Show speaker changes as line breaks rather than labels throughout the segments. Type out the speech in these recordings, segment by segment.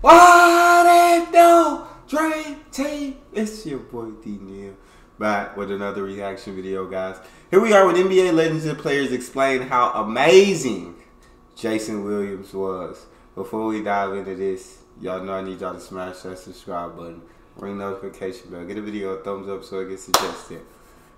What it do? Dream Team. It's your boy D Neal back with another reaction video, guys. Here we are with NBA legends and players explain how amazing Jason Williams was. Before we dive into this, y'all know I need y'all to smash that subscribe button, ring notification bell, get a video a thumbs up so it gets suggested.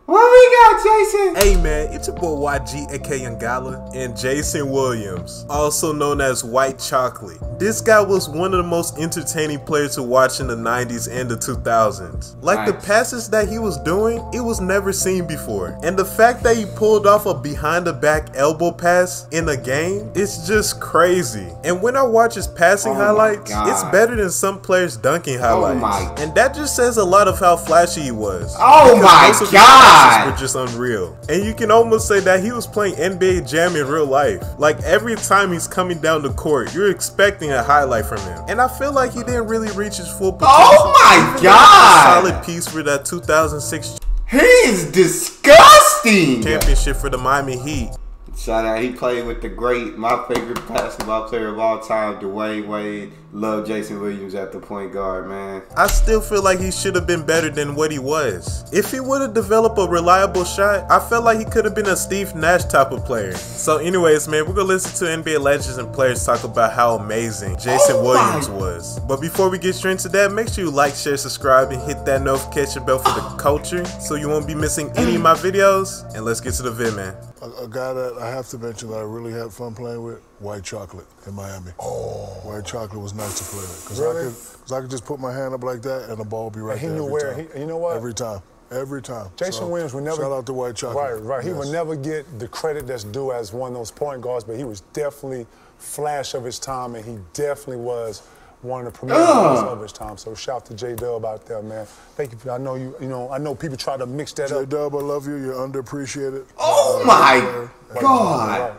What we got, Jason?
Hey man, it's your boy YG aka Yangala and Jason Williams, also known as White Chocolate. This guy was one of the most entertaining players to watch in the 90s and the 2000s. Like the passes that he was doing, it was never seen before. And the fact that he pulled off a behind the back elbow pass in a game, it's just crazy. And when I watch his passing highlights, it's better than some players dunking highlights. And that just says a lot of how flashy he was.
Oh my god!
Were just unreal. And you can almost say that he was playing NBA Jam in real life. Like every time he's coming down the court, you're expecting a highlight from him. And I feel like he didn't really reach his full potential.
Oh my god!
A solid piece for that 2006
he is disgusting
championship for the Miami Heat.
Shout out, he played with the great, my favorite basketball player of all time, Dwayne Wade. Love Jason Williams at the point guard, man.
I still feel like he should have been better than what he was. If he would have developed a reliable shot, I felt like he could have been a Steve Nash type of player. So anyways, man, we're going to listen to NBA legends and players talk about how amazing Jason Williams was. But before we get straight into that, make sure you like, share, subscribe, and hit that notification bell for the culture so you won't be missing any of my videos. And let's get to the vid, man.
A guy that I have to mention that I really had fun playing with, White Chocolate in Miami. Oh, White Chocolate was nice to play with because I could just put my hand up like that and the ball would be right there.
He knew where. You know what?
Every time. Every time.
Jason Williams would never.
Shout out to White Chocolate.
Right. He would never get the credit that's due as one of those point guards, but he was definitely flash of his time, and he definitely was one of the premier players of his time. So shout out to J-Dub out there, man. Thank you. I know I know people try to mix that up.
J-Dub, I love you. You're underappreciated.
Oh my god.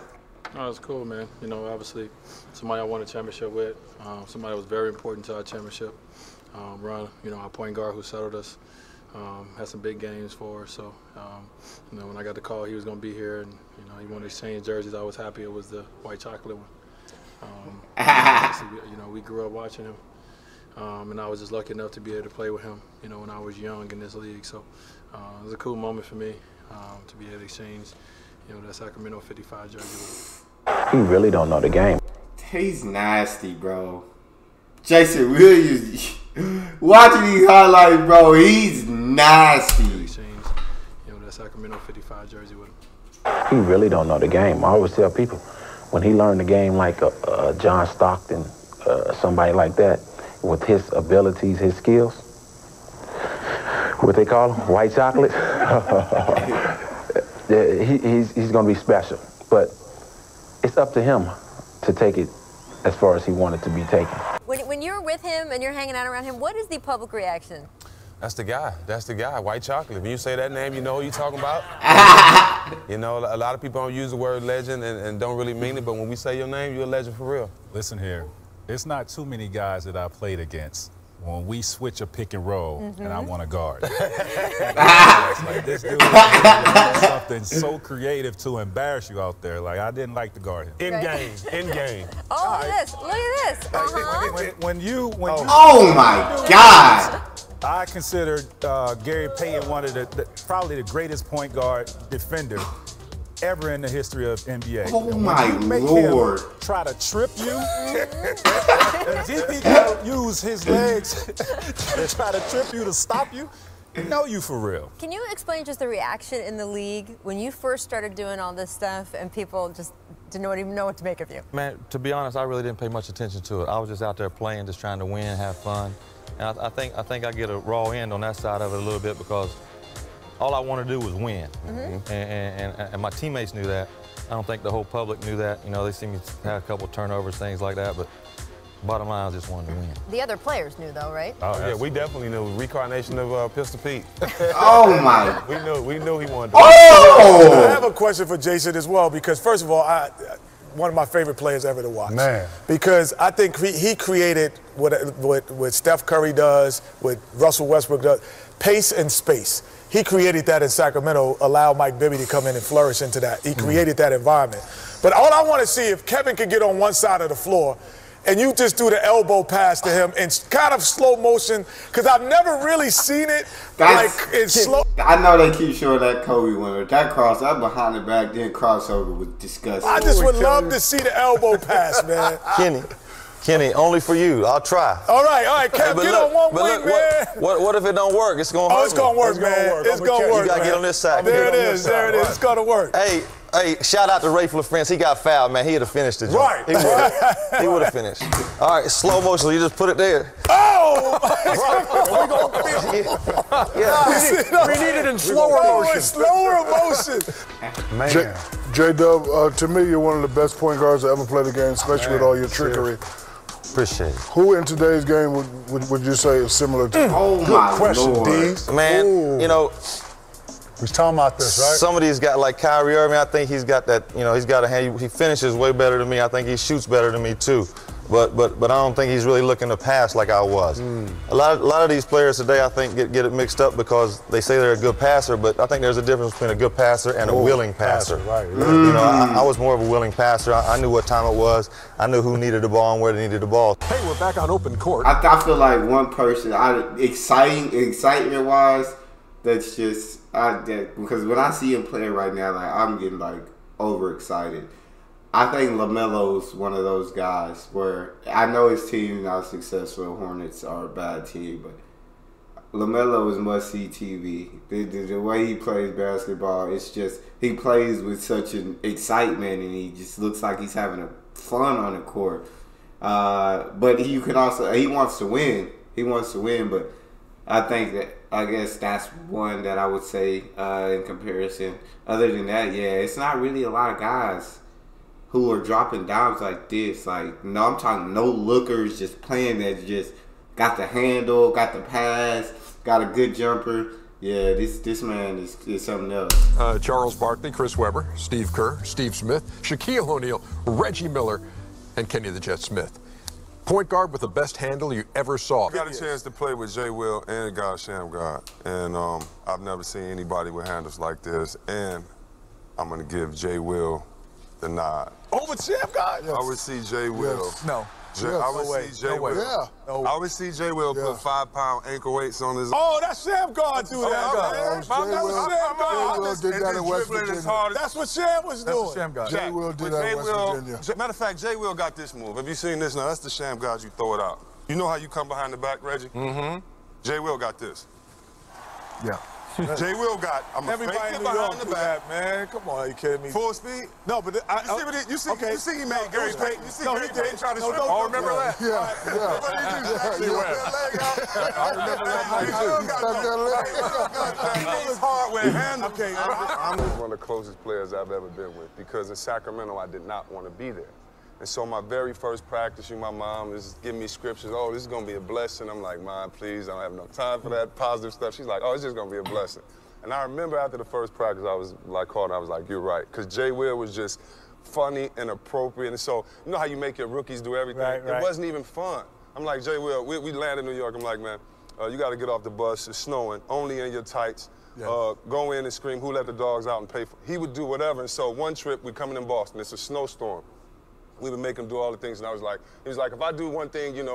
Oh, it's cool, man. You know, obviously, somebody I won a championship with, somebody that was very important to our championship run. You know, our point guard who settled us, had some big games for us. So, you know, when I got the call he was going to be here, and you know, he wanted to exchange jerseys, I was happy it was the White Chocolate one. You know, we grew up watching him, and I was just lucky enough to be able to play with him. You know, when I was young in this league, so it was a cool moment for me to be able to exchange, you know, that Sacramento 55 jersey with him.
He really don't know the game.
He's nasty, bro. Jason Williams, watching these highlights, bro, he's nasty.
Exchange, you know, that Sacramento 55 jersey with him.
He really don't know the game. I always tell people, when he learned the game like John Stockton, somebody like that, with his abilities, his skills, what they call him, White Chocolate, he's going to be special. But it's up to him to take it as far as he wanted to be taken.
When you're with him and you're hanging out around him, what is the public reaction?
That's the guy. That's the guy, White Chocolate. When you say that name, you know who you're talking about. You know, a lot of people don't use the word legend and don't really mean it, but when we say your name, you're a legend for real.
Listen here, it's not too many guys that I played against when we switch a pick and roll and I want to guard. Like, this dude did something so creative to embarrass you out there. Like, I didn't like to guard him.
In game.
Oh, look at this.
When you
oh my god.
I consider Gary Payton one of probably the greatest point guard defender ever in the history of NBA.
Oh my lord.
Him try to trip you, GP use his legs to try to trip you to stop you. Know you for real.
Can you explain just the reaction in the league when you first started doing all this stuff and people just didn't even know what to make of you?
Man, to be honest, I really didn't pay much attention to it. I was just out there playing, just trying to win, have fun. And I think I get a raw end on that side of it a little bit because all I wanted to do was win. And my teammates knew that. I don't think the whole public knew that. You know, they see me have a couple turnovers, things like that, but bottom line, I just wanted to win.
The other players knew though, right?
Oh yeah, we definitely knew. Reincarnation of Pistol Pete.
Oh my.
We knew he wanted to win.
I have a question for Jason as well, because first of all, one of my favorite players ever to watch. Man. Because I think he created what Steph Curry does, what Russell Westbrook does, pace and space. He created that in Sacramento, allowed Mike Bibby to come in and flourish into that. He created that environment. But all I want to see, if Kevin could get on one side of the floor and you just do the elbow pass to him in kind of slow motion, because I've never really seen it like in slow.
I know they keep showing that Kobe one, but that behind the back, then crossover was disgusting.
I just would love to see the elbow pass, man.
Kenny, only for you. I'll try.
All right, Cap, get on one wing, man.
What if it don't work? It's gonna hurt.
Oh, it's gonna work, man. It's gonna work.
You gotta get on this side.
There it is. It's gonna work.
Hey, shout out to Ray for the fence. He got fouled, man. He'd have finished the job.
Right.
He would have finished. All right, slow motion. You just put it there.
Oh!
We need it in slower motion.
Slower motion.
Man.
J-Dub, to me, you're one of the best point guards that ever played the game, especially with all your trickery.
Appreciate it.
Who in today's game would you say is similar to?
Oh,
good question,
Lord.
D.
Man, you know,
He's talking about this, right?
some of these got like Kyrie Irving. I think he's got that. You know, he's got a hand. He finishes way better than me. I think he shoots better than me too. But I don't think he's really looking to pass like I was. A lot of these players today, I think, get it mixed up because they say they're a good passer, but I think there's a difference between a good passer and a willing passer.
Right.
You know, I was more of a willing passer. I knew what time it was. I knew who needed the ball and where they needed the ball.
Hey, we're back on open court.
I feel like one person, excitement-wise, that's just because when I see him play right now, like I'm getting like overexcited. I think LaMelo's one of those guys where I know his team is not successful. Hornets are a bad team, but LaMelo is must-see TV. The way he plays basketball, it's just he plays with such an excitement, and he just looks like he's having fun on the court. But he wants to win. He wants to win, but I guess that's one that I would say in comparison. Other than that, yeah, it's not really a lot of guys who are dropping dimes like this. Like, no, I'm talking no lookers, just playing that just got the handle, got the pass, got a good jumper. Yeah, this man is something else.
Charles Barkley, Chris Webber, Steve Kerr, Steve Smith, Shaquille O'Neal, Reggie Miller, and Kenny the Jet Smith. Point guard with the best handle you ever saw.
I got a chance to play with Jay Will and God Sham God, and I've never seen anybody with handles like this, and I'm going to give Jay Will the nod.
Over Sham God?
Yes. I would see Jay Will.
Yes. No.
I would see Jay Will.
Yeah.
No.
I would see Jay Will put 5-pound ankle weights on his.
Oh, that's Sham God do that.
Jay Will did that in West Virginia.
That's what Sham was doing.
Sham God.
Jay Will did that in West Virginia.
Matter of fact, Jay Will got this move. Have you seen this now? That's the Sham God, you throw it out. You know how you come behind the back, Reggie? Mm-hmm. Jay Will got this.
Yeah.
Jay Will got. I'm
Everybody in New York do that, man. Come on, are you kidding me?
Full speed?
No, but
you see he made Gary Payton. You see Gary Payton try to
no,
strip.
don't
Remember that? He's hard with hand. Okay. I'm one of the closest players I've ever been with because in Sacramento I did not want to be there. And so my very first practice, my mom is giving me scriptures. Oh, this is going to be a blessing. I'm like, Mom, please, I don't have no time for that positive stuff. She's like, oh, it's just going to be a blessing. And I remember after the first practice, I was like, called, and I was like, you're right. Because Jay Will was just funny and appropriate. And so, you know how you make your rookies do everything? Right. It wasn't even fun. I'm like, Jay Will, we landed in New York. I'm like, man, you got to get off the bus. It's snowing. Only in your tights. Yeah. Go in and scream, who let the dogs out and pay for it? He would do whatever. And so one trip, we're coming in Boston. It's a snowstorm. We would make him do all the things, and he was like, if I do one thing, can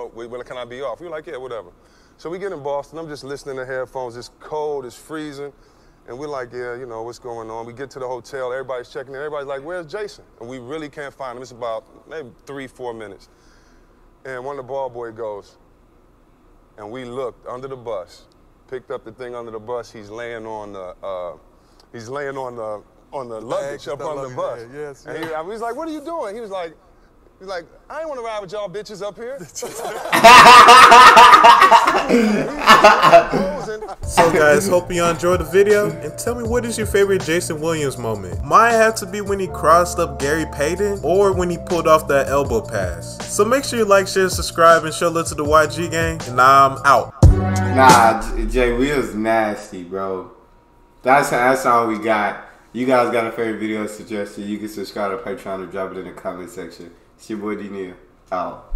I be off? We were like, yeah, whatever. So we get in Boston, I'm just listening to headphones, it's cold, it's freezing, and we're like, yeah, what's going on? We get to the hotel, everybody's checking in, everybody's like, where's Jason? And we really can't find him. It's about maybe 3-4 minutes. And one of the ball boy goes, and we looked under the bus, picked up the thing under the bus, he's laying on the luggage up on the bus.
Yes,
and he was like, what are you doing? He was like, I ain't want to ride with y'all bitches up here.
So guys, hope you enjoyed the video, and tell me, what is your favorite Jason Williams moment? Mine had to be when he crossed up Gary Payton, or when he pulled off that elbow pass. So make sure you like, share, subscribe, and show love to the YG gang, and I'm out.
Nah, Jay Will's nasty, bro. That's all we got. You guys got a favorite video suggestion, you can subscribe to Patreon or drop it in the comment section. It's your boy D Neal. Out.